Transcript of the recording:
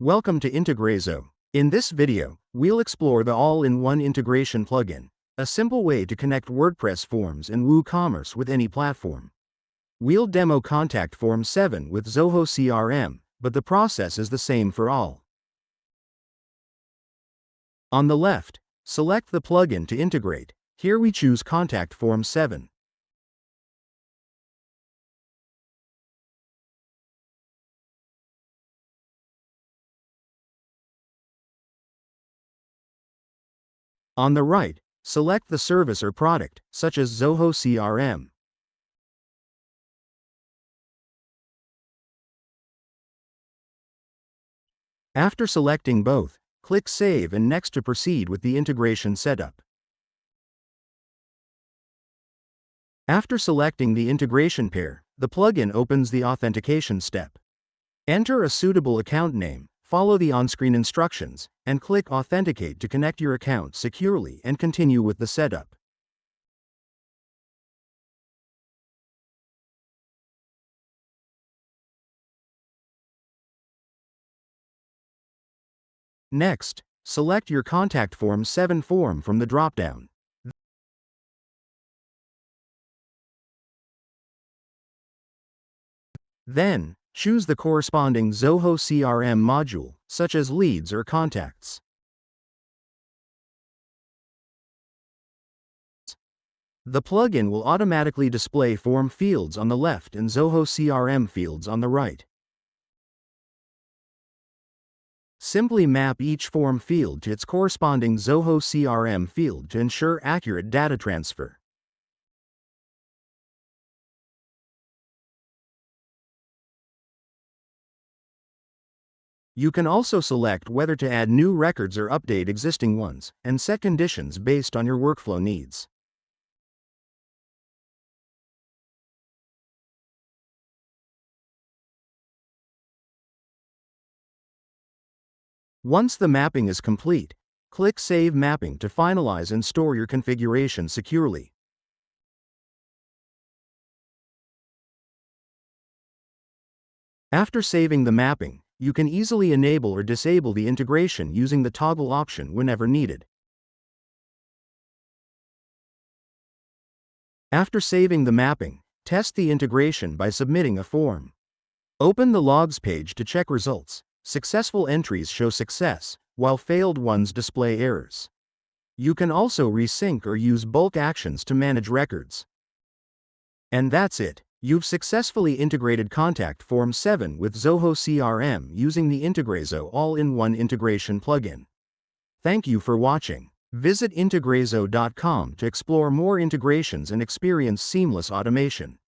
Welcome to Integrazo. In this video, we'll explore the all-in-one integration plugin, a simple way to connect WordPress forms and WooCommerce with any platform. We'll demo Contact Form 7 with Zoho CRM, but the process is the same for all. On the left, select the plugin to integrate. Here we choose Contact Form 7. On the right, select the service or product, such as Zoho CRM. After selecting both, click Save and Next to proceed with the integration setup. After selecting the integration pair, the plugin opens the authentication step. Enter a suitable account name, follow the on-screen instructions, and click Authenticate to connect your account securely and continue with the setup. Next, select your Contact Form 7 form from the drop-down. Then, choose the corresponding Zoho CRM module, such as Leads or Contacts. The plugin will automatically display form fields on the left and Zoho CRM fields on the right. Simply map each form field to its corresponding Zoho CRM field to ensure accurate data transfer. You can also select whether to add new records or update existing ones, and set conditions based on your workflow needs. Once the mapping is complete, click Save Mapping to finalize and store your configuration securely. After saving the mapping, you can easily enable or disable the integration using the toggle option whenever needed. After saving the mapping, test the integration by submitting a form. Open the Logs page to check results. Successful entries show success, while failed ones display errors. You can also resync or use bulk actions to manage records. And that's it. You've successfully integrated Contact Form 7 with Zoho CRM using the Integrazo all-in-one integration plugin. Thank you for watching. Visit integrazo.com to explore more integrations and experience seamless automation.